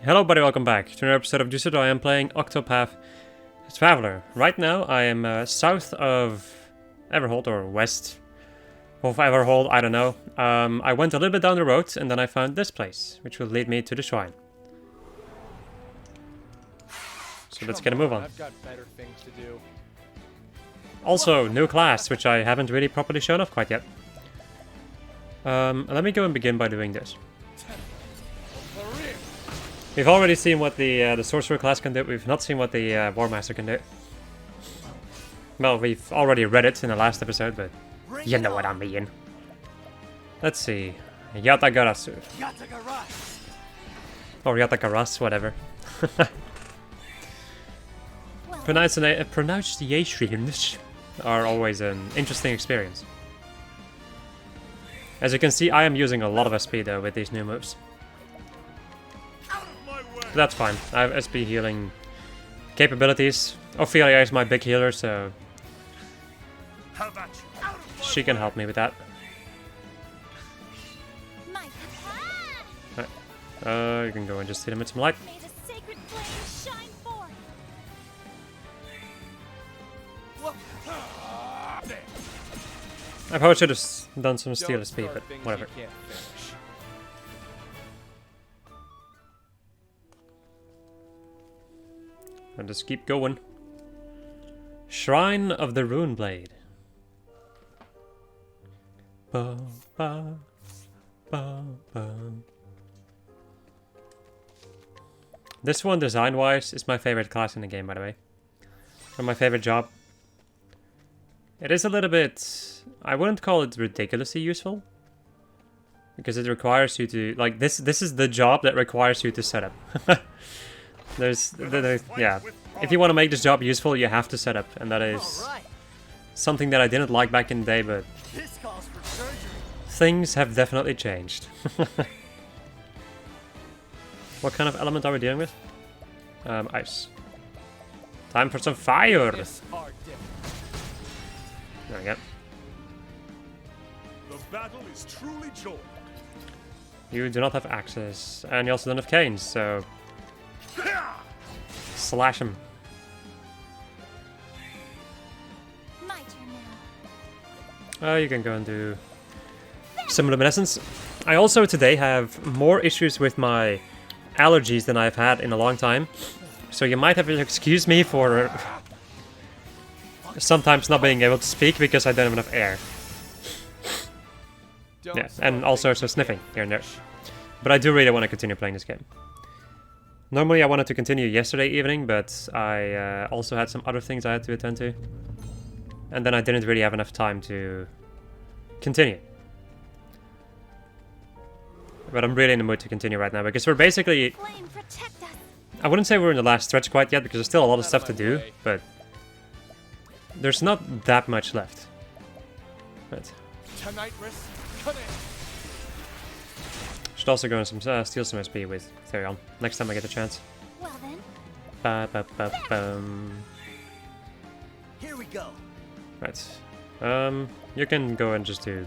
Hello buddy, welcome back to another episode of Juiced. I am playing Octopath Traveler. Right now I am south of Everhold, or west of Everhold, I don't know. I went a little bit down the road and then I found this place, which will lead me to the shrine. So let's get a move on. I've got better things to do. Also, new class, which I haven't really properly shown off quite yet. Let me go and begin by doing this. We've already seen what the Sorcerer class can do, we've not seen what the War Master can do. Well, we've already read it in the last episode, but you know what I mean. Let's see. Yatagarasu. Or Yatagaras, whatever. Pronunciations are always an interesting experience. As you can see, I am using a lot of SP though with these new moves. That's fine. I have SP healing capabilities. Ophelia is my big healer, so she can help me with that. Right. You can go and just hit him with some light. I probably should have done some steal SP, but whatever. And just keep going. Shrine of the Rune Blade. Ba, ba, ba, ba. This one, design-wise, is my favorite class in the game, by the way. Or my favorite job. It is a little bit... I wouldn't call it ridiculously useful. Because it requires you to... Like, this is the job that requires you to set up. Yeah. If you want to make this job useful, you have to set up. And that is something that I didn't like back in the day, but... things have definitely changed. What kind of element are we dealing with? Ice. Time for some fire! There we go. The battle is truly joy. You do not have axes, and you also don't have canes, so... slash him. You can go and do some luminescence. I also today have more issues with my allergies than I've had in a long time, so you might have to excuse me for sometimes not being able to speak because I don't have enough air. Yeah, and also some sniffing here and there. But I do really want to continue playing this game. Normally I wanted to continue yesterday evening, but I also had some other things I had to attend to. And then I didn't really have enough time to continue. But I'm really in the mood to continue right now, because we're basically... I wouldn't say we're in the last stretch quite yet, because there's still a lot of stuff to do, but... there's not that much left. Right. Should also go and steal some SP with Therion next time I get the chance. Well then. Here we go. Right. You can go and just do...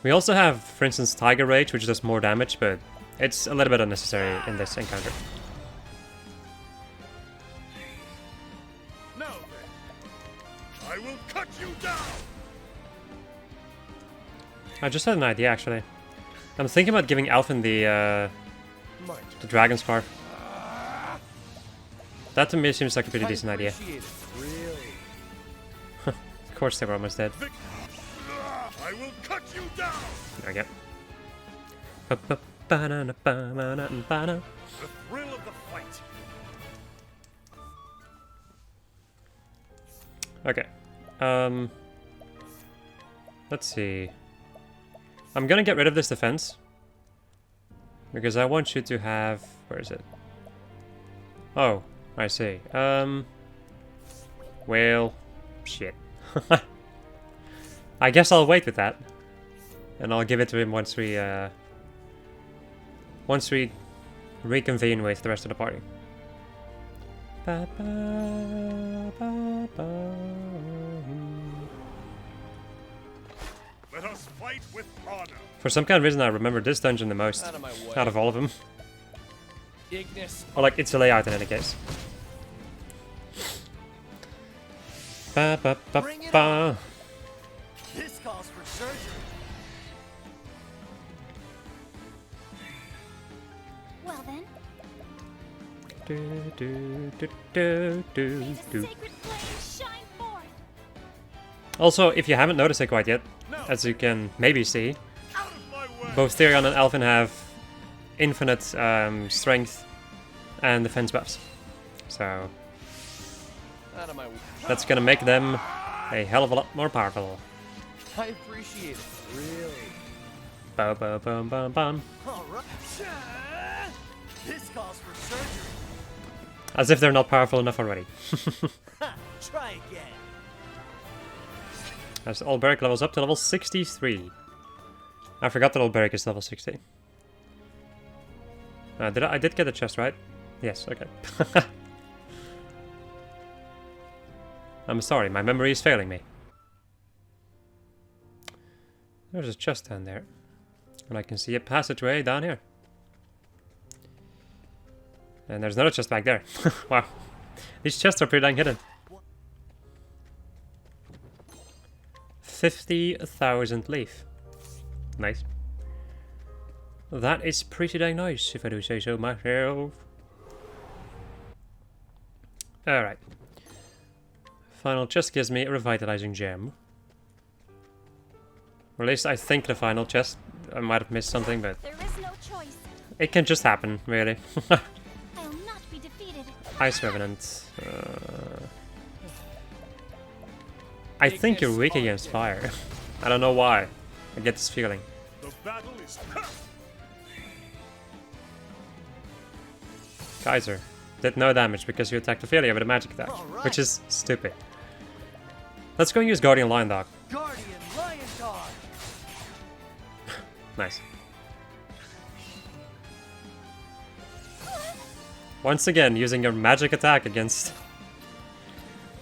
We also have, for instance, Tiger Rage, which does more damage, but it's a little bit unnecessary in this encounter. Now then, I will cut you down. I just had an idea, actually. I'm thinking about giving Alphen the Dragon Scarf. That to me seems like a pretty decent idea. Of course they were almost dead. I will cut you down. There we go. The thrill of the fight. Okay. Let's see. I'm gonna get rid of this defense. Because I want you to have... Where is it? Oh, I see. Well... Shit. I guess I'll wait with that. And I'll give it to him once we reconvene with the rest of the party. Ba, ba, ba, ba. Let us fight with honor. For some kind of reason, I remember this dungeon the most out of all of them. Ignis. Or like, it's a layout in any case. Ba, ba, ba, Bring it ba. This calls for surgery. Well then, Do, do, do, do, do, may the do. sacred flame shine forth. Also, if you haven't noticed it quite yet, as you can maybe see, Out of my way! both Therion and Elfin have infinite strength and defense buffs. So Out of my way. that's gonna make them a hell of a lot more powerful. I appreciate it. Really. Ba ba bum bum bum. All right. This calls for surgery. As if they're not powerful enough already. Ha! Try again. As Alberic levels up to level 63. I forgot that Alberic is level 60. I did get the chest, right? Yes, okay. I'm sorry, my memory is failing me. There's a chest down there. And I can see a passageway down here. And there's another chest back there. Wow. These chests are pretty dang hidden. 50,000 leaf. Nice. That is pretty dang nice, if I do say so myself. Alright. Final chest gives me a revitalizing gem. Or at least I think the final chest. I might have missed something, but There is no choice. it can just happen, really. I will not be defeated. Ice Revenant. I think you're weak against fire. I don't know why. I get this feeling. The battle is tough! Kaiser did no damage because you attacked Ophelia with a magic attack, Alright. which is stupid. Let's go and use Guardian Lion Dog. Guardian Lion Dog. Nice. Once again, using your magic attack against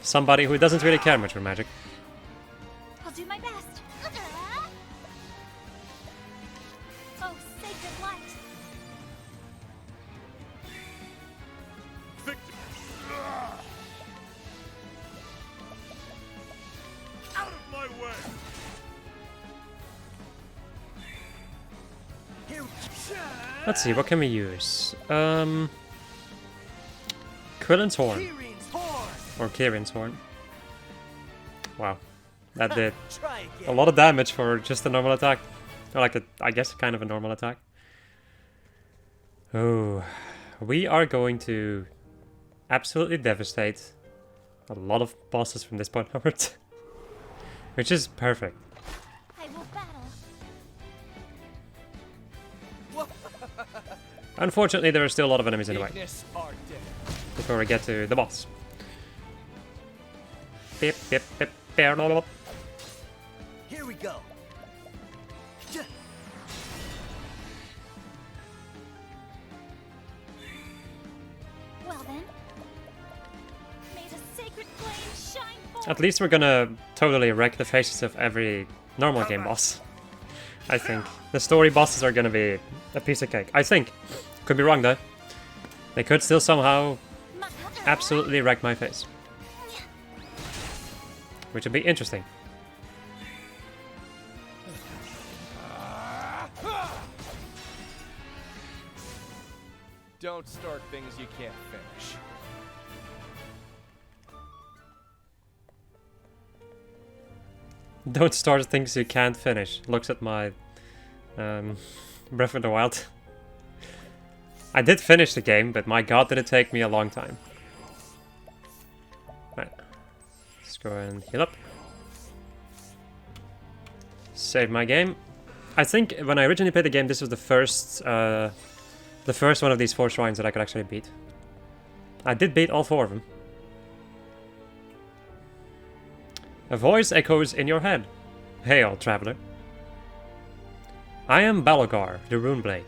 somebody who doesn't really care much for magic. I'll do my best. Oh, sacred light. Victory! Out of my way! Here. Let's see, what can we use? Quillen's Horn. Kyrie's horn. Or Kieran's Horn. Wow. That did Try a again. lot of damage for just a normal attack. Or like a, I guess kind of a normal attack. Oh, we are going to absolutely devastate a lot of bosses from this point onward. Which is perfect. I will battle. Unfortunately, there are still a lot of enemies in the way Ignis are dead. before we get to the boss. Bip, bip, bip, bip, blah, blah, blah. Here we go. Well then, may the sacred flame shine forth. At least we're gonna totally wreck the faces of every normal game boss. I think. The story bosses are gonna be a piece of cake. I think. Could be wrong though. They could still somehow absolutely wreck my face. Which would be interesting. Don't start things you can't finish. Don't start things you can't finish. Looks at my Breath of the Wild. I did finish the game, but my god did it take me a long time. Right. Let's go and heal up. Save my game. I think when I originally played the game, this was the first one of these 4 shrines that I could actually beat. I did beat all 4 of them. A voice echoes in your head. Hail, traveler. I am Balogar, the Runeblade.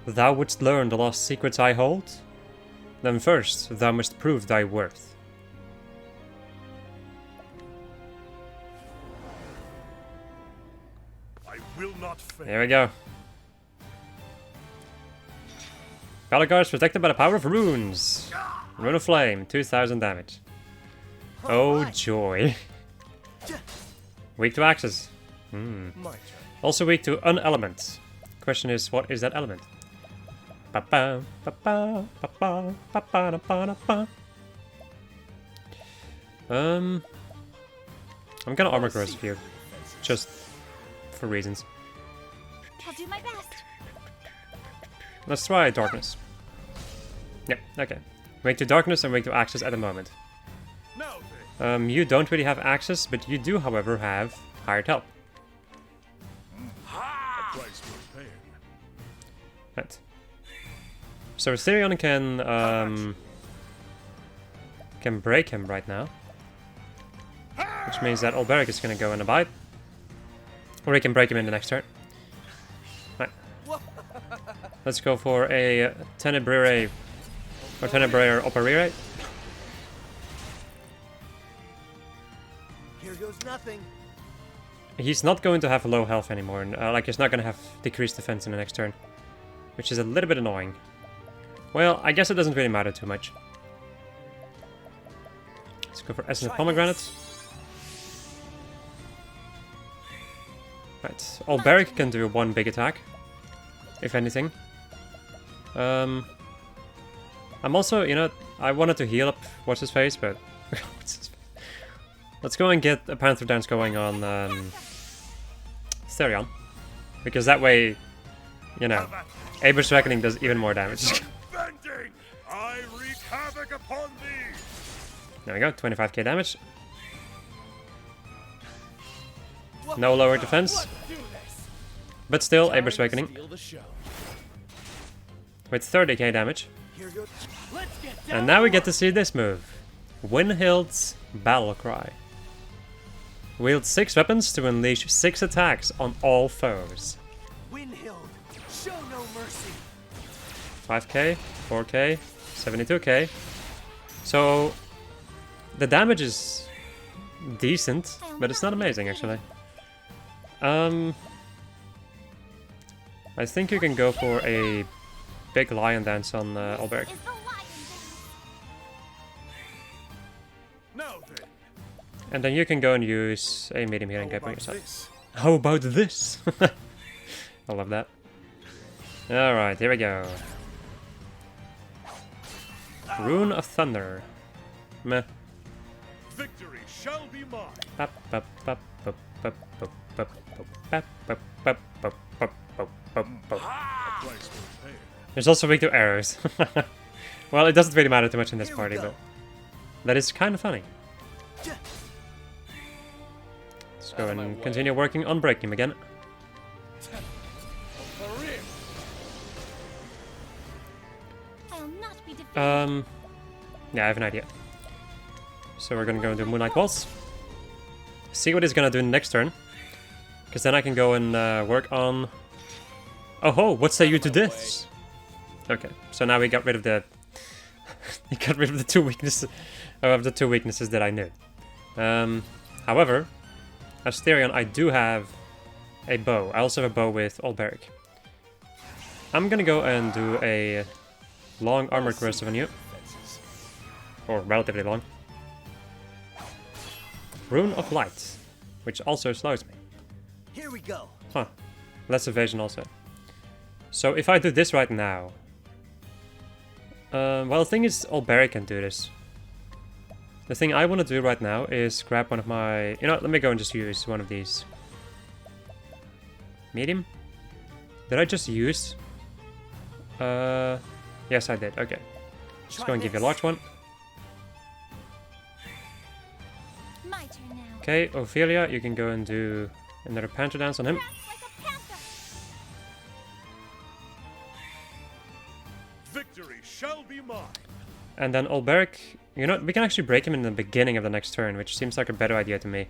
Thou wouldst learn the lost secrets I hold? Then first thou must prove thy worth. I will not fail. There we go. Balogar is protected by the power of runes. Rune of Flame, 2000 damage. Oh joy. Weak to axes. My turn. Also weak to unelement. Question is, what is that element? Ba-ba, ba-ba, ba-ba, ba-ba, ba-ba. I'm gonna armor cross a few, just for reasons. I'll do my best. Let's try darkness. Yep, okay. Weak to darkness and weak to access at the moment. Now then. You don't really have access, but you do, however, have hired help. A price worth paying. Right. So Asterion can break him right now, which means that Olberic is gonna go in a bite, or he can break him in the next turn. Right. Let's go for a Tenebrae or Tenebrae Operire. Here goes nothing. He's not going to have low health anymore, and, like he's not gonna have decreased defense in the next turn, which is a little bit annoying. Well, I guess it doesn't really matter too much. Let's go for Essence of Pomegranate. Right, Olberic can do one big attack, if anything. I'm also, you know, I wanted to heal up what's his face, but let's go and get a Panther Dance going on Steorion, because that way, you know, Aber's Reckoning does even more damage. Bending! I wreak havoc upon thee! There we go, 25k damage. No lower defense, but still Aber's Reckoning with 30k damage. Here goes. Let's get down. And now we get to see this move. Winhild's Battle Cry. Wield 6 weapons to unleash 6 attacks on all foes. Winhild, show no mercy. 5k, 4k, 72k. So the damage is decent, but it's not amazing actually. I think you can go for a big lion dance on Olberic. Is the lion dance. Now then. And then you can go and use a medium healing cape on About yourself. this. How about this? I love that. Alright, here we go. Rune of Thunder. Meh. Victory shall be mine. Bap, bap, bap, bap, bap, bap, bap, bap, bap, bap, bap, bap, bap, bap, bap. A price worth paying. There's also weak to arrows. Well, it doesn't really matter too much in this Here we party, go. but that is kind of funny. Let's go and continue working on breaking him again. I'll not be defeated. Yeah, I have an idea. So we're gonna go and do Moonlight Waltz. See what he's gonna do next turn. Because then I can go and work on... Oh ho, what say you to this? Okay, so now we got rid of the... we got rid of the two weaknesses... of the two weaknesses that I knew. However, Asterion, I do have a bow. I also have a bow with Olberic. I'm gonna go and do a long armor corrosive on you. Or relatively long. Rune of Light, which also slows me. Here we go. Huh. Less evasion also. So if I do this right now... well, the thing is, Olberic can do this. The thing I want to do right now is grab one of my... You know what, let me go and just use one of these. Medium? Did I just use? Yes I did, okay. Just go and give you a large one. My turn now. Okay, Ophelia, you can go and do another Panther Dance on him. Dance like a panther. Victory shall be mine. And then Olberic, you know, we can actually break him in the beginning of the next turn, which seems like a better idea to me.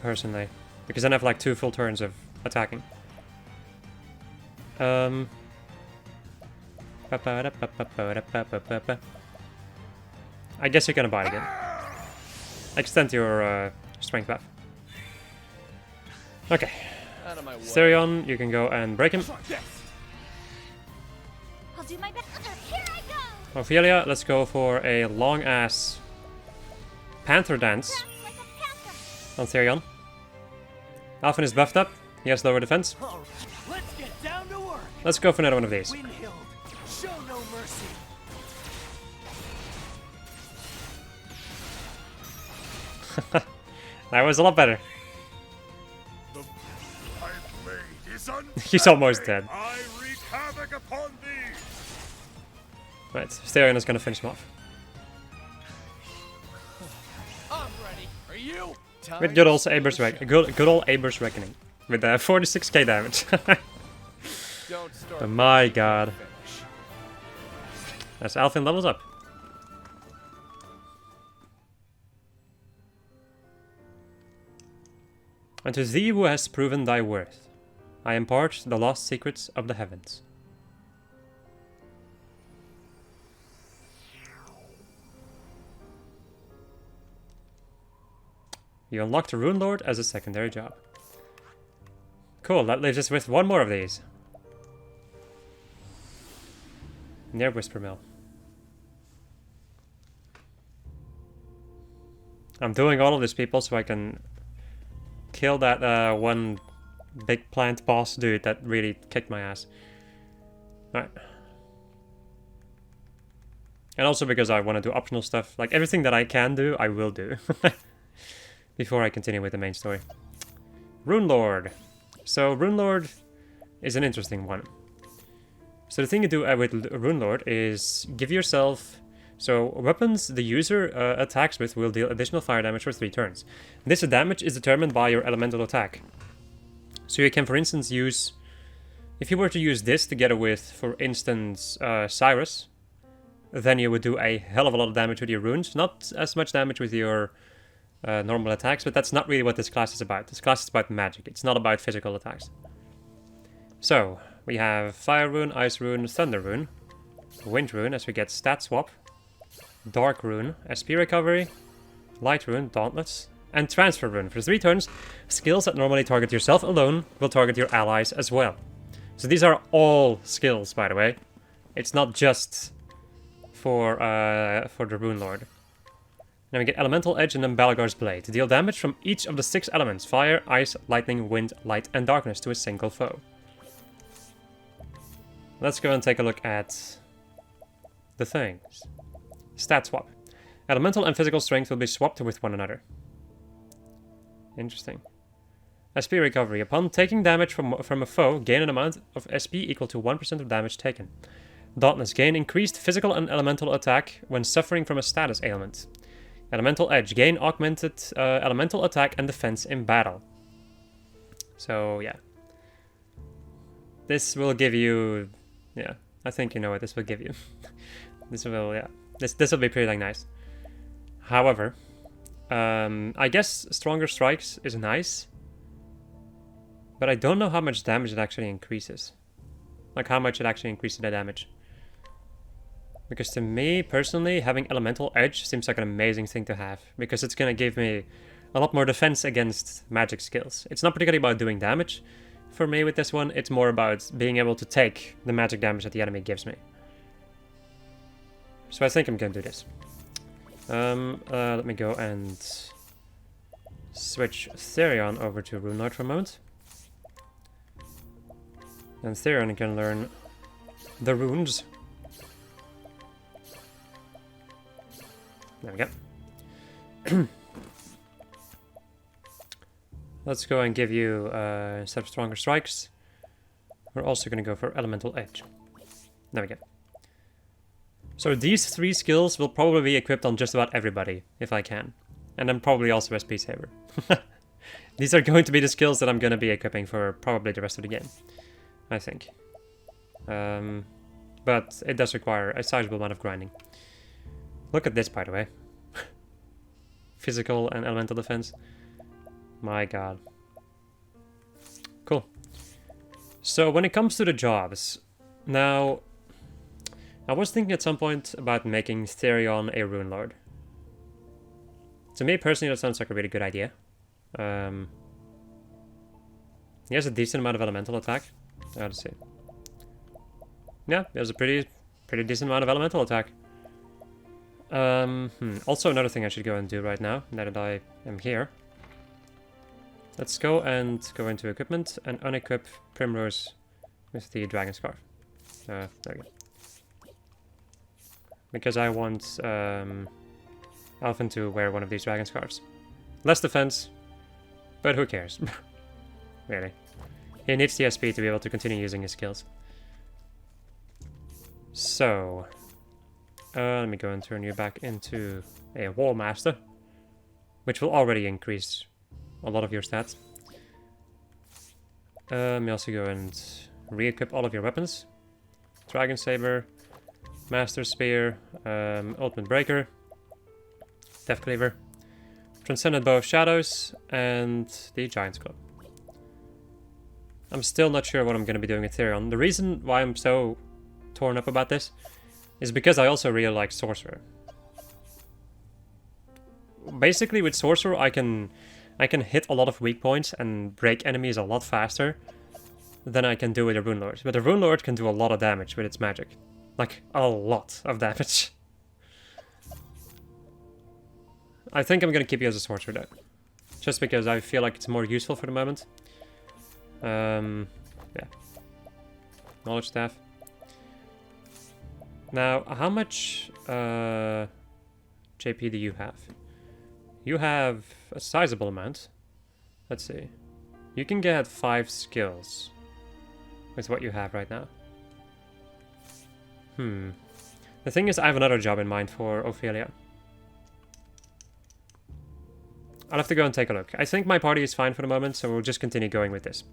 Personally. Because then I have like 2 full turns of attacking. I guess you're gonna bite again. Extend your strength buff. Okay. Out of my way. Steorion, you can go and break him. I'll do my best. Here I go. Ophelia, let's go for a long-ass Panther Dance Dance like a panther. on Therion. Alphen is buffed up. He has lower defense. All right, let's get down to work. Let's go for another one of these. Windhild, show no mercy. That was a lot better. My blade is He's almost unfailing. dead. I wreak havoc upon thee. Right, Therion is gonna finish him off. I'm ready. Are you? With good old Aber's Reckoning. With 46k damage. Don't start. But my god. As Alphen levels up. And to thee who has proven thy worth, I impart the lost secrets of the heavens. You unlocked a Rune Lord as a secondary job. Cool, that leaves us with one more of these. Near Whisper Mill. I'm doing all of this, people, so I can kill that one big plant boss dude that really kicked my ass. Alright. And also because I want to do optional stuff. Like, everything that I can do, I will do. Before I continue with the main story. Rune Lord. So, Rune Lord is an interesting one. So the thing you do with Rune Lord is give yourself... So, weapons the user attacks with will deal additional fire damage for 3 turns. This damage is determined by your elemental attack. So you can, for instance, use... If you were to use this together with, for instance, Cyrus, then you would do a hell of a lot of damage with your runes. Not as much damage with your normal attacks, but that's not really what this class is about. This class is about magic. It's not about physical attacks. So, we have Fire Rune, Ice Rune, Thunder Rune, Wind Rune as we get Stat Swap, Dark Rune, SP Recovery, Light Rune, Dauntlets, and Transfer Rune. For 3 turns, skills that normally target yourself alone will target your allies as well. So these are all skills, by the way. It's not just for the Rune Lord. Then we get Elemental Edge and then Balogar's Blade to deal damage from each of the 6 elements: fire, ice, lightning, wind, light, and darkness to a single foe. Let's go and take a look at the things. Stat swap. Elemental and physical strength will be swapped with one another. Interesting. SP recovery. Upon taking damage from a foe, gain an amount of SP equal to 1% of damage taken. Dauntless. Gain increased physical and elemental attack when suffering from a status ailment. Elemental Edge. Gain augmented elemental attack and defense in battle. So, yeah. This will give you... Yeah, I think you know what this will give you. This will, yeah. This will be pretty like nice. However, I guess Stronger Strikes is nice. But I don't know how much damage it actually increases. Like how much it actually increases the damage. Because to me, personally, having Elemental Edge seems like an amazing thing to have. Because it's going to give me a lot more defense against magic skills. It's not particularly about doing damage. For me with this one, it's more about being able to take the magic damage that the enemy gives me. So I think I'm going to do this. Let me go and switch Therion over to Rune Lord for a moment. And Therion can learn the runes. There we go. Let's go and give you, instead of Stronger Strikes, we're also going to go for Elemental Edge. There we go. So these 3 skills will probably be equipped on just about everybody, if I can. And then probably also SP Saver. These are going to be the skills that I'm going to be equipping for probably the rest of the game, I think. But it does require a sizable amount of grinding. Look at this, by the way. Physical and elemental defense. My god. Cool. So when it comes to the jobs, now I was thinking at some point about making Therion a Rune Lord. To me personally, that sounds like a really good idea. He has a decent amount of elemental attack. Let's see. Yeah, he has a pretty pretty decent amount of elemental attack. Also, another thing I should go and do right now that I am here. Let's go into equipment and unequip Primrose with the Dragon Scarf. There we go. Because I want Alphen to wear one of these Dragon Scarves. Less defense, but who cares? Really. He needs the SP to be able to continue using his skills. So, let me go and turn you back into a Wall Master, which will already increase a lot of your stats. Let me also go and re-equip all of your weapons. Dragon Saber, Master Spear, Ultimate Breaker, Death Cleaver, Transcendent Bow of Shadows, and the Giant's Club. I'm still not sure what I'm going to be doing with Therion. The reason why I'm so torn up about this is because I also really like Sorcerer. Basically, with Sorcerer, I can hit a lot of weak points and break enemies a lot faster than I can do with a Rune Lord. But the Rune Lord can do a lot of damage with its magic. Like, a lot of damage. I think I'm going to keep you as a Sorcerer, though. Just because I feel like it's more useful for the moment. Yeah. Knowledge Staff. Now, how much JP do you have? You have a sizable amount. Let's see. You can get 5 skills with what you have right now. The thing is, I have another job in mind for Ophelia. I'll have to go and take a look. I think my party is fine for the moment, so we'll just continue going with this.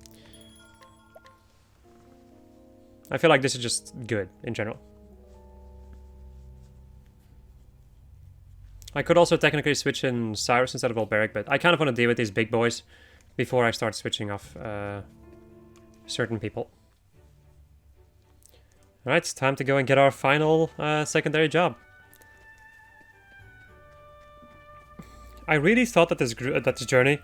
I feel like this is just good, in general. I could also technically switch in Cyrus instead of Alberic, but I kind of want to deal with these big boys before I start switching off certain people. Alright, it's time to go and get our final secondary job. I really thought that this journey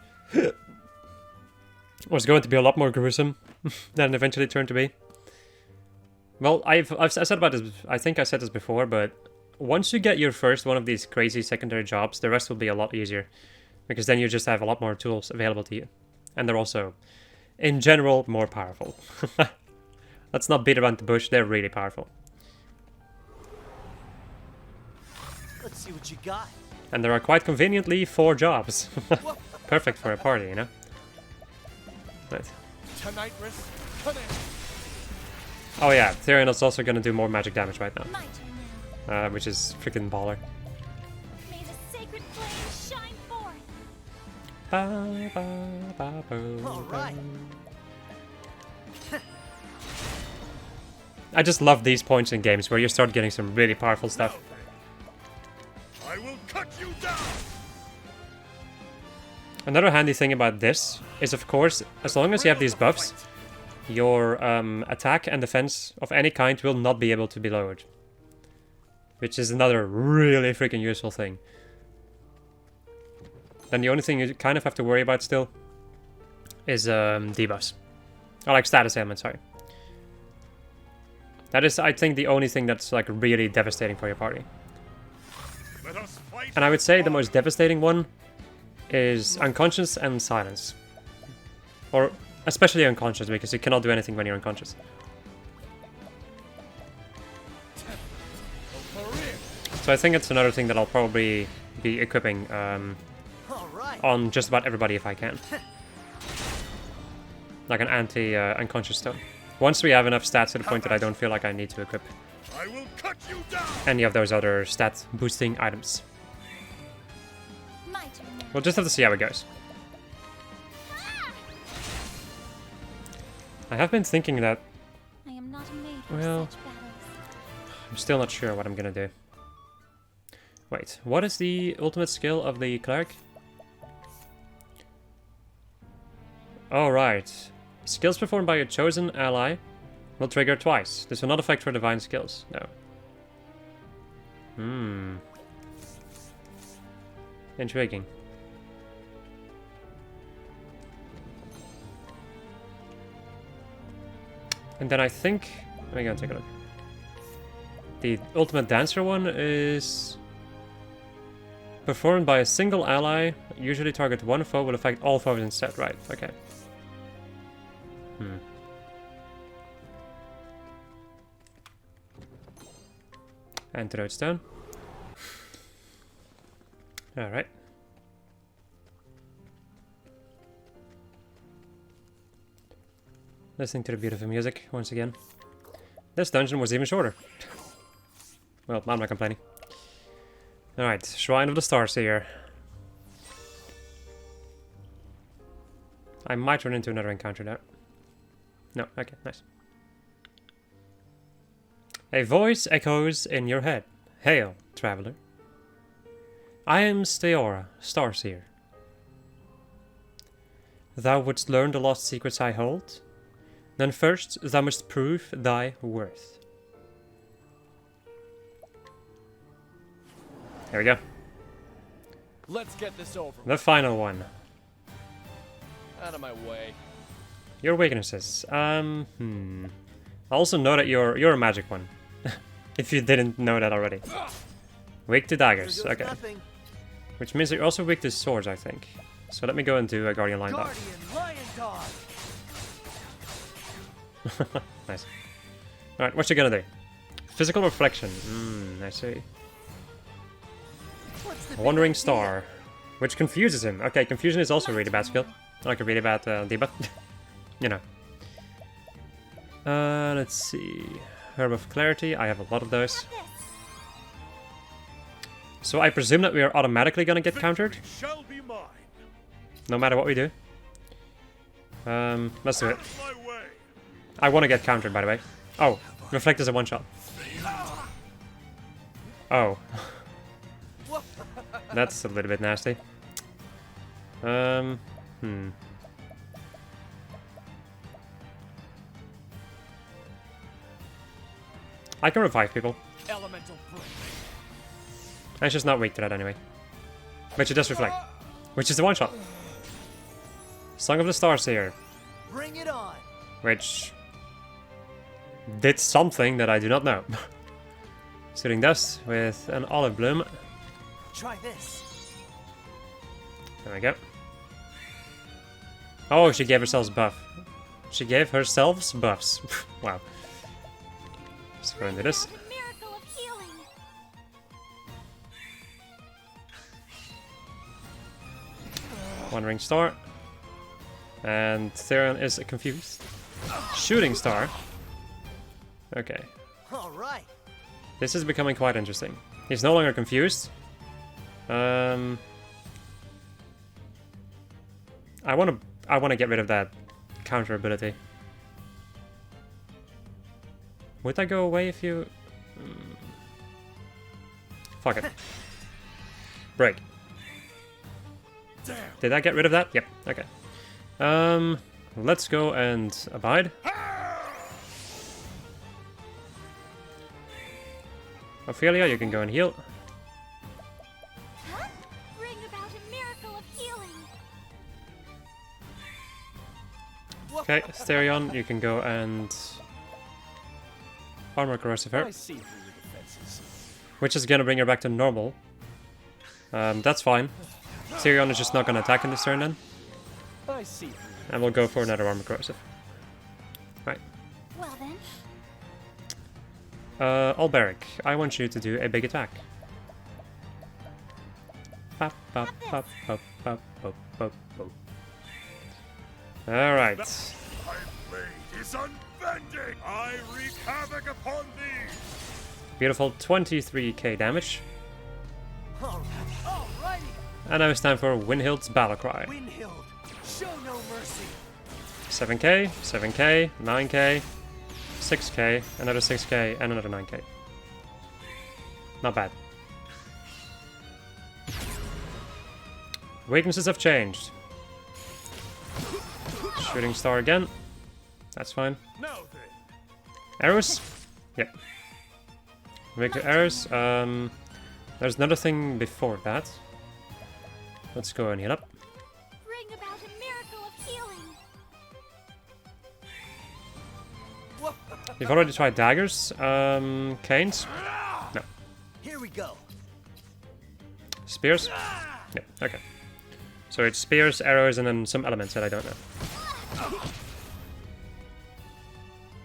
was going to be a lot more gruesome than it eventually turned to be. Well, I said about this, I think I said this before, but once you get your first one of these crazy secondary jobs, the rest will be a lot easier. Because then you just have a lot more tools available to you. And they're also, in general, more powerful. Let's not beat around the bush, they're really powerful. Let's see what you got. And there are quite conveniently 4 jobs. Perfect for a party, you know? Right. Tonight, risk. Come in. Oh yeah, Therion is also gonna do more magic damage right now. My turn Which is freaking baller. now. May the sacred flame shine forth. Ba, ba, ba, bo, All right. I just love these points in games where you start getting some really powerful stuff. I will cut you down. Another handy thing about this is, of course, as long as you have these buffs, your attack and defense of any kind will not be able to be lowered. Which is another really freaking useful thing. Then the only thing you kind of have to worry about still is debuffs. Or like status ailments, sorry. That is, I think, the only thing that's like really devastating for your party. Let us fight. And I would say the most devastating one is unconscious and silence. Or especially unconscious, because you cannot do anything when you're unconscious. So I think it's another thing that I'll probably be equipping All right. on just about everybody if I can. Like an anti-unconscious stone. Once we have enough stats to the point that I don't feel like I need to equip I will cut you down. any of those other stat boosting items. My turn now. We'll just have to see how it goes. I have been thinking that I am not made for Well- such battles. I'm still not sure what I'm gonna do. Wait, what is the ultimate skill of the cleric? Oh, right. Skills performed by a chosen ally will trigger twice. This will not affect for divine skills. No. Intriguing. And then I think... Let me go and take a look. The Ultimate Dancer one is performed by a single ally. Usually target one foe, will affect all foes instead. Right, okay. Antidote stone. Alright. Listening to the beautiful music once again. This dungeon was even shorter. Well, I'm not complaining. Alright, Shrine of the Starseer. I might run into another encounter there. No, okay, nice. A voice echoes in your head. Hail, traveler. I am Steora, Starseer. Thou wouldst learn the lost secrets I hold? Then first thou must prove thy worth. Here we go. Let's get this over. The final one. Out of my way. Your weaknesses. I also know that you're a magic one. If you didn't know that already. Weak to daggers, okay. Nothing. Which means you're also weak to swords, I think. So let me go and do a Guardian Lion Dog. Guardian Lion Dog. Nice. Alright, what you gonna do? Physical reflection. I see. What's the Wandering big idea? Star. Which confuses him. Okay, confusion is also a really bad skill. Like a really bad debuff. You know. Let's see. Herb of Clarity. I have a lot of those. So I presume that we are automatically gonna get countered. Shall be mine. No matter what we do. Let's do it. Out of my way. I want to get countered, by the way. Oh, Reflect is a one-shot. Oh. That's a little bit nasty. I can revive people. Elemental break. I'm just not weak to that anyway. But it does Reflect. Which is the one-shot. Song of the Starseer. Bring it on. Which did something that I do not know. Soothing Dust with an Olive Bloom. Try this. There we go. Oh, she gave herself buff. She gave herself buffs. Wow. Let's go into this. A miracle of healing. Wandering Star. And Theron is confused. Shooting Star. Okay. All right. This is becoming quite interesting. He's no longer confused. I want to get rid of that counter ability. Would that go away if you... Fuck it. Break. Damn. Did I get rid of that? Yep, okay. Let's go and abide. Ophelia, you can go and heal. Huh? Bring about a miracle of healing. Okay, Sterion, you can go and... Armor Corrosive her. I see through your defenses. Which is gonna bring her back to normal. That's fine. Sterion is just not gonna attack in this turn then. I see through your And we'll go for another Armor Corrosive. Right. Well then, Alberic, I want you to do a big attack. Pop, pop, pop, pop, pop, pop, pop, pop. Alright. My blade is unbending. I wreak havoc upon thee. Beautiful 23k damage. Alrighty. And now it's time for Winhild's Battle Cry. Windhild, show no mercy. 7k, 7k, 9k, 6k, another 6k, and another 9k. Not bad. Weaknesses have changed. Shooting Star again. That's fine. Now then. Arrows? Yep. Weak to arrows. There's another thing before that. Let's go and heal up. bring about a miracle of healing. You've already tried daggers. Canes? No. Here we go. Spears? Yeah, okay. So it's spears, arrows, and then some elements that I don't know.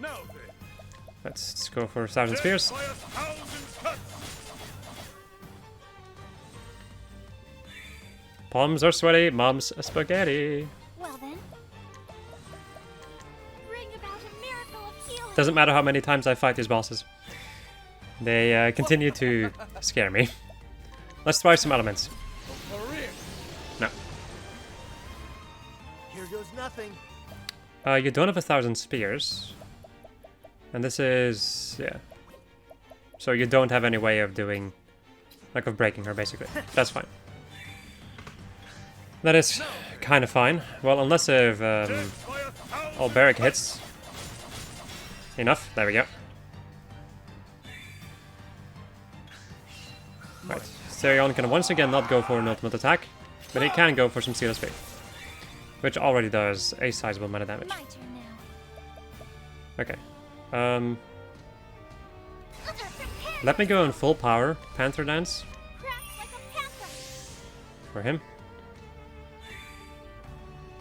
Now then, Let's go for 1,000 spears. by 1,000 cuts. Palms are sweaty, mom's spaghetti. Well then. Bring about a miracle of healing. Doesn't matter how many times I fight these bosses. They continue to scare me. Let's try some elements. No. Here goes nothing. You don't have 1,000 spears. And this is... yeah. So you don't have any way of doing... like of breaking her, basically. That's fine. That is kind of fine. Well, unless if Alberic hits. Enough. There we go. Right. Steora can once again not go for an ultimate attack, but he can go for some Seal of Speed, which already does a sizable amount of damage. My turn now. Okay. Prepare Let me go in full power Panther Dance cracks like a panther. for him.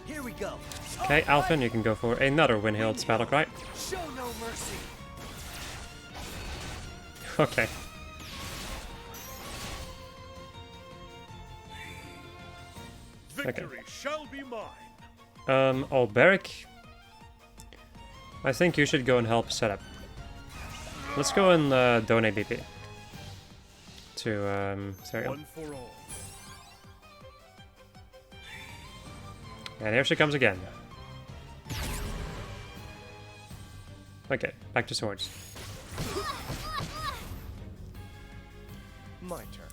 Here we go. Okay, Alphen, you can go for another Windhild's Battle Cry. Show no mercy. Okay. Victory shall be mine. Alberic. I think you should go and help set up. Let's go and donate BP to Steora. One for all. And here she comes again. Okay, back to swords. My turn.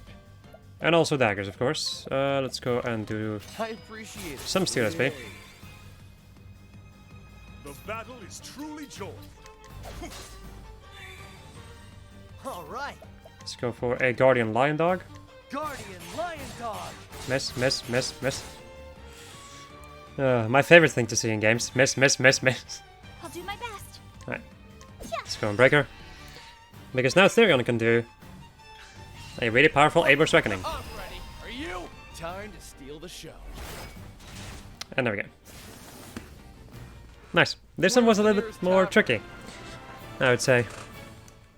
And also daggers, of course. Let's go and do I appreciate it. some Steel SP. The battle is truly joined. All right. Let's go for a Guardian Lion Dog. Guardian Lion Dog. Miss, miss, miss, miss. My favorite thing to see in games. Miss, miss, miss, miss. I'll do my best. Alright. Let's go and break her. Because now Therion can do a really powerful Aber's Reckoning. I'm ready. Are you? Time to steal the show. And there we go. Nice. This one was a little bit more tricky, I would say.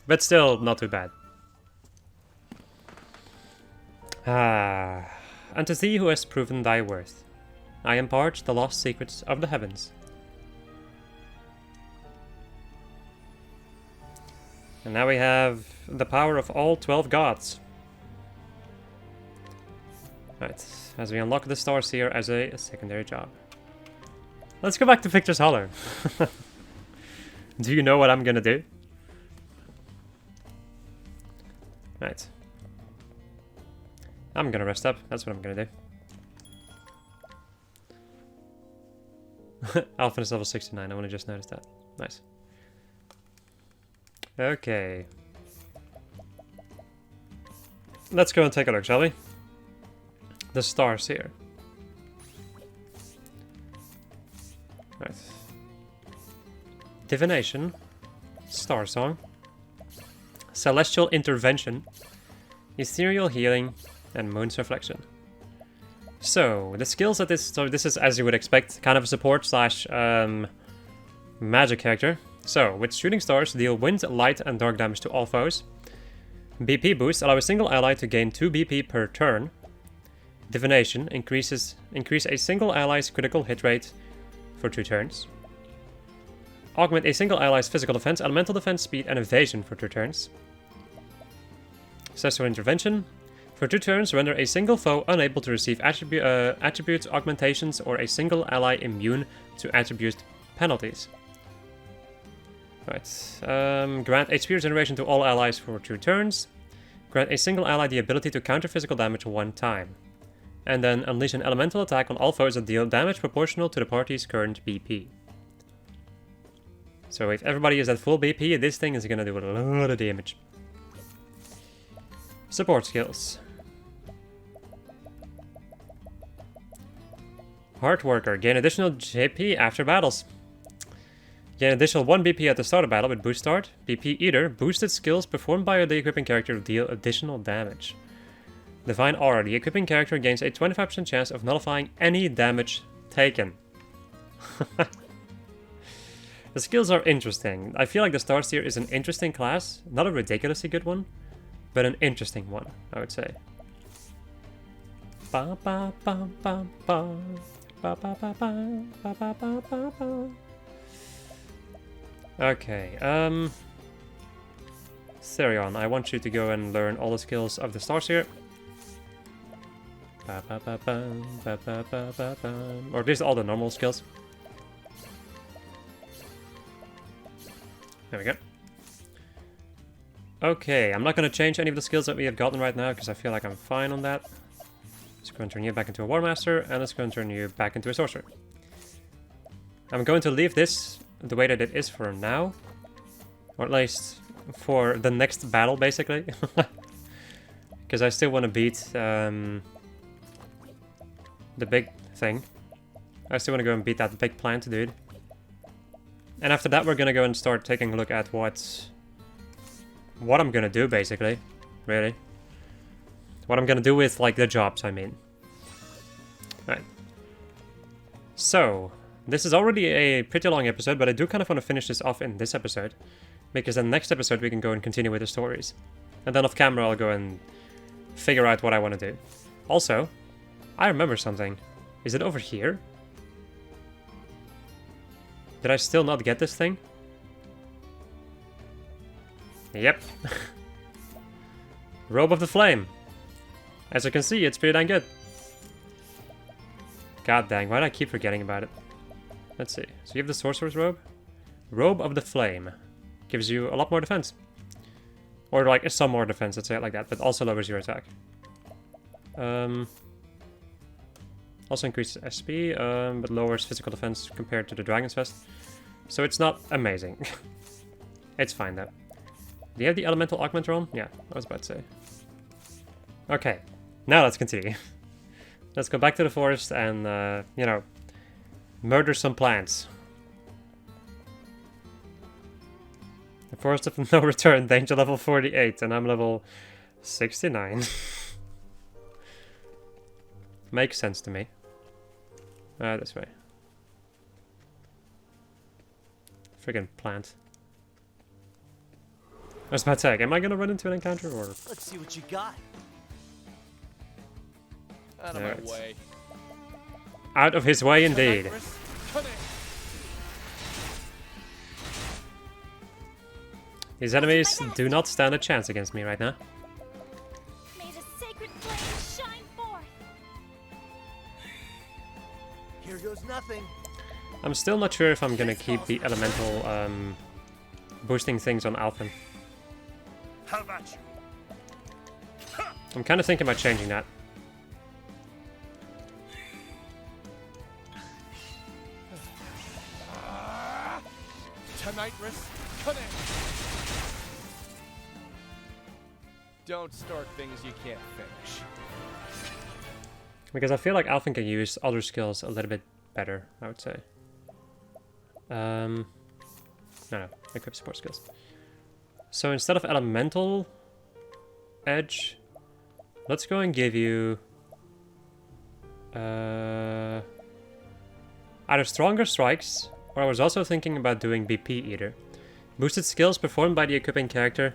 But still, not too bad. And to thee who has proven thy worth, I impart the lost secrets of the heavens. And now we have the power of all 12 gods. Right, as we unlock the Star Seer as a secondary job. Let's go back to Victor's Holler. Do you know what I'm gonna do? Right. I'm gonna rest up, that's what I'm gonna do. Alpha is level 69, I only just noticed that. Nice. Okay. Let's go and take a look, shall we? The Star Seer. Right. Divination. Star Song. Celestial Intervention. Ethereal Healing. And Moon's Reflection. So, the skills that this... So this is, as you would expect, kind of a support slash magic character. So, with Shooting Stars, deal wind, light, and dark damage to all foes. BP boost, allow a single ally to gain 2 BP per turn. Divination, increase a single ally's critical hit rate for 2 turns. Augment a single ally's physical defense, elemental defense, speed, and evasion for 2 turns. Celestial Intervention. For 2 turns, render a single foe unable to receive attribute augmentations or a single ally immune to attribute penalties. Right. Grant HP regeneration to all allies for 2 turns. Grant a single ally the ability to counter physical damage 1 time. And then unleash an elemental attack on all foes that deal damage proportional to the party's current BP. So if everybody is at full BP, this thing is gonna do a lot of damage. Support skills. Heart Worker. Gain additional JP after battles. Gain additional 1 BP at the start of battle with boost start. BP Eater. Boosted skills performed by the equipping character deal additional damage. Divine Aura. The equipping character gains a 25% chance of nullifying any damage taken. The skills are interesting. I feel like the Starseer is an interesting class. Not a ridiculously good one, but an interesting one, I would say. Ba ba ba ba ba. Ba ba ba ba ba ba ba ba ba. Okay, Therion, I want you to go and learn all the skills of the Starseer. Ba ba ba ba ba ba ba ba ba. Or at least all the normal skills. There we go. Okay, I'm not going to change any of the skills that we have gotten right now because I feel like I'm fine on that. Let's go and turn you back into a War Master, and let's go and turn you back into a Sorcerer. I'm going to leave this the way that it is for now. Or at least for the next battle, basically. Because I still want to beat the big thing. I still want to go and beat that big plant dude. And after that, we're gonna go and start taking a look at what I'm gonna do, basically. Really. What I'm gonna do with, like, the jobs, I mean. Right. So, this is already a pretty long episode, but I do kind of want to finish this off in this episode. Because then next episode we can go and continue with the stories. And then off camera I'll go and figure out what I want to do. Also, I remember something. Is it over here? Did I still not get this thing? Yep. Robe of the Flame. As you can see, it's pretty dang good. God dang, why do I keep forgetting about it? Let's see. So you have the Sorcerer's Robe. Robe of the Flame. Gives you a lot more defense. Or like some more defense, let's say it like that, but also lowers your attack. Also increases SP, but lowers physical defense compared to the Dragon's Vest. So it's not amazing. It's fine though. Do you have the Elemental Augmentron? Yeah, I was about to say. Okay, now let's continue. Let's go back to the forest and, you know, murder some plants. The Forest of No Return, danger level 48, and I'm level 69. Makes sense to me. This way. Friggin' plant. I was about to say, am I gonna run into an encounter or? Let's see what you got. Out of my way. Out of his way indeed. These enemies do not stand a chance against me right now. May the sacred flame shine forth. Here goes nothing. I'm still not sure if I'm gonna keep the elemental boosting things on Alphen. How about you? I'm kind of thinking about changing that. Tonight, Riss. Connect. Don't start things you can't finish. Because I feel like Alphen can use other skills a little bit better, I would say. No, equip support skills. So instead of elemental edge, let's go and give you either stronger strikes, or I was also thinking about doing BP Eater. Boosted skills performed by the equipping character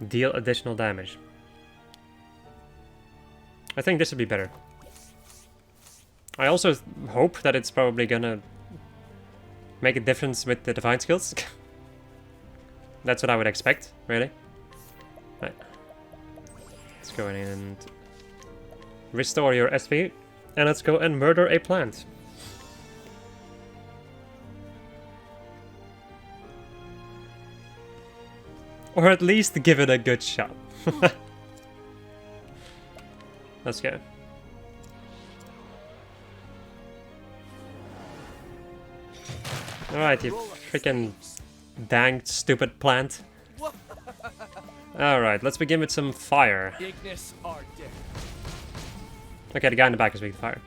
deal additional damage. I think this would be better. I also hope that it's probably gonna make a difference with the divine skills. That's what I would expect, really. Right. Let's go in and restore your SP, and let's go and murder a plant. Or at least give it a good shot. Let's go. Alright, you freaking dang stupid plant. Alright, let's begin with some fire. Ignis are dead. Okay, the guy in the back is weak to fire.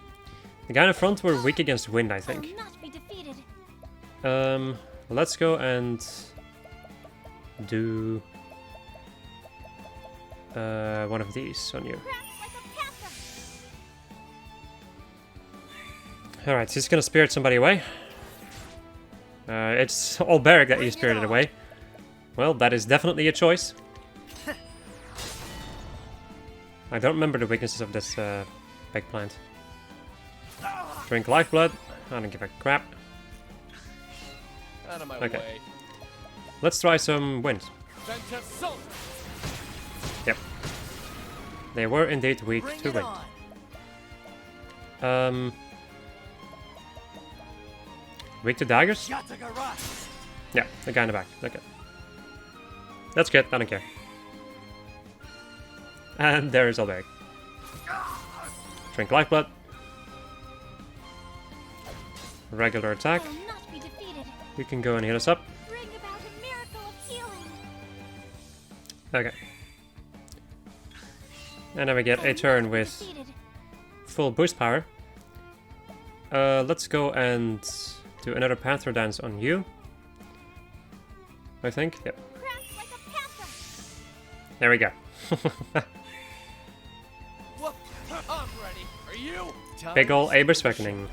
The guy in the front were weak against wind, I think. I'll not be defeated. Let's go and do one of these on you. Crouch like a panther. Alright, so he's gonna spirit somebody away. It's Olberic that you spirited away. Well, that is definitely a choice. I don't remember the weaknesses of this big plant. Drink lifeblood. I don't give a crap. Out of my Okay. way. Let's try some wind. Yep. They were indeed weak Bring to it wind. on. Weak to daggers? Yatagara. Yeah, the guy in the back. Okay. That's good, I don't care. And there is Olberic. Drink lifeblood. Regular attack. Will not be defeated. You can go and heal us up. Bring about a miracle of healing. Okay. And then we get a turn with Defeated. full boost power. Let's go and do another Panther Dance on you. I think. Yep. Crouch like a panther. There we go. Whoop. I'm ready. Are you? Big ol' Aber's Reckoning.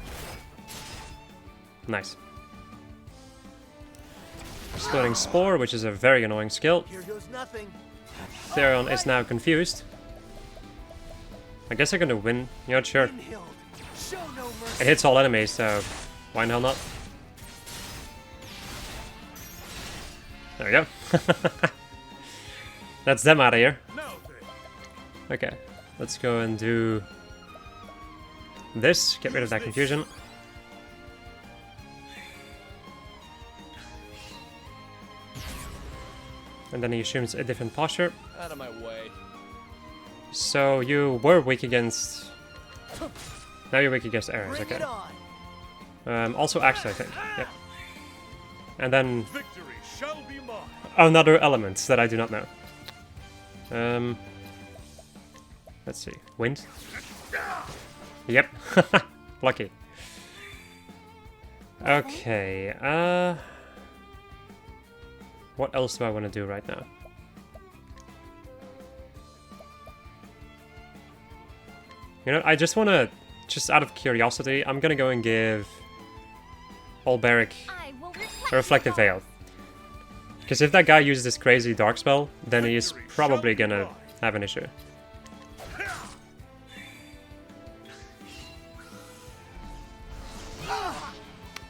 Nice. Exploding Spore, which is a very annoying skill. Here goes nothing. Therion is now confused. I guess I'm gonna win. You're not sure. Windhild. Show no It mercy. hits all enemies, so why the hell not? There we go. That's them out of here. Now then. Okay, let's go and do this. Get rid of that confusion. And then he assumes a different posture. Out of my way. So you were weak against... Now you're weak against arrows, Bring okay. it on. Also axe, I think. Yep. And then Victory shall be mine. another element that I do not know. Let's see. Wind? Yep. Lucky. Okay, what else do I want to do right now? You know, I just want to, just out of curiosity, I'm gonna go and give Olberic I will a Reflective Veil. Because if that guy uses this crazy dark spell, then he is probably gonna have an issue.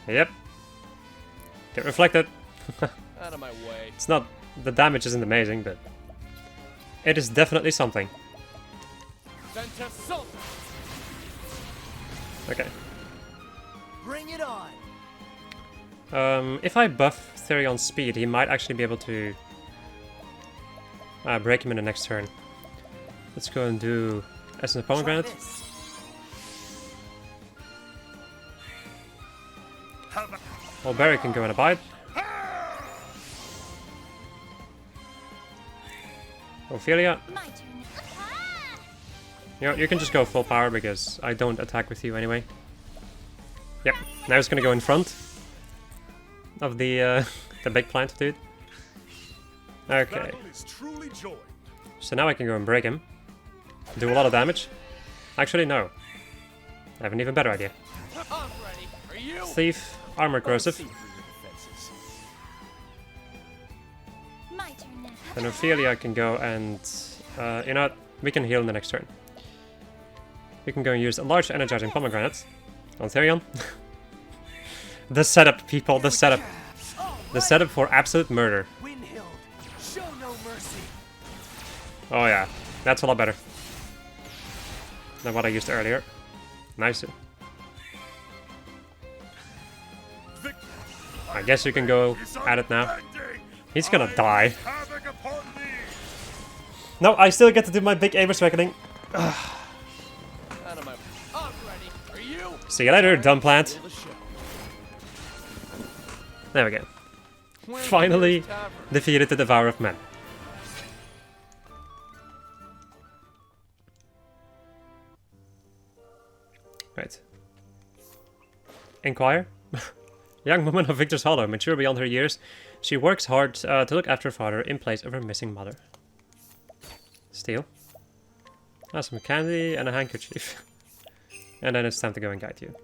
Yep. Get reflected. Out of my way. It's not... The damage isn't amazing, but... It is definitely something. Okay. Bring it on. If I buff Therion's speed, he might actually be able to... break him in the next turn. Let's go and do Essence of Try Pomegranate. this. Olberic can go and abide. Ophelia, My turn. Ah! you can just go full power because I don't attack with you anyway. Yep, now he's gonna go in front of the big plant dude. Okay, Battle is truly joy. so now I can go and break him. Do a lot of damage. Actually, no. I have an even better idea. I'm ready. Are you? Thief, Armor Corrosive. See through your defenses. My turn now. Then Ophelia can go and... you know what? We can heal in the next turn. We can go and use a large energizing pomegranate on Therion. The setup, people, the setup. The setup for absolute murder. Windhild. Show no mercy. Oh yeah, that's a lot better than what I used earlier. Nice. Victory I guess you can go is at it now. unending. He's gonna I die. wreak havoc upon thee. No, I still get to do my big Aber's Reckoning. Out of my. I'm ready. Are you? See you later, dumb plant. Steal the show. There we go. Where's Finally the tavern? defeated the Devourer of Men. Right. Inquire. Young woman of Victor's Hollow, mature beyond her years, she works hard to look after her father in place of her missing mother. Steal. Ah, some candy and a handkerchief. And then it's time to go and guide you.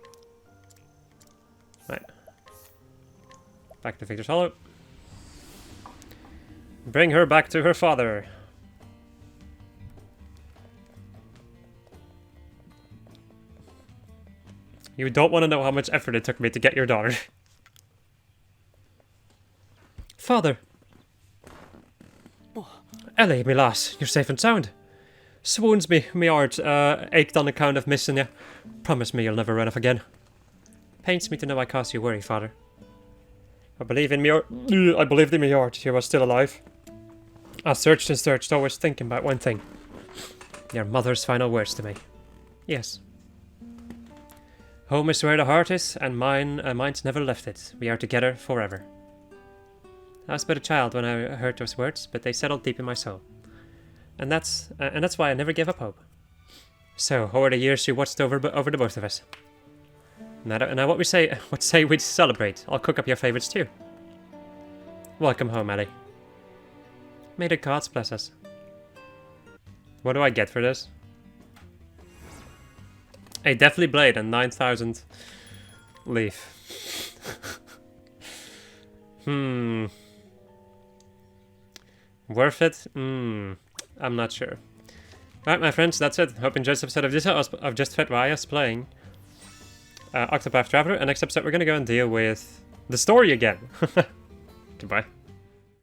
Right. Back to Victor's Hollow. Bring her back to her father. You don't want to know how much effort it took me to get your daughter. Father. Ellie, me lass, you're safe and sound. Swoons me heart ached on account of missing you. Promise me you'll never run off again. Pains me to know I caused you worry, father. I believed in me heart you were still alive. I searched and searched, always thinking about one thing. Your mother's final words to me. Yes. Home is where the heart is, and mine's never left it. We are together forever. I was but a child when I heard those words, but they settled deep in my soul. And that's why I never gave up hope. So, over the years you watched over the both of us. Now what say we celebrate? I'll cook up your favorites too. Welcome home, Ellie. May the gods bless us. What do I get for this? A Deathly Blade and 9,000 leaf. Worth it? I'm not sure. Alright, my friends, that's it. Hope you enjoyed this episode of Just Fed by us playing Octopath Traveler. And next episode, we're gonna go and deal with the story again. Goodbye.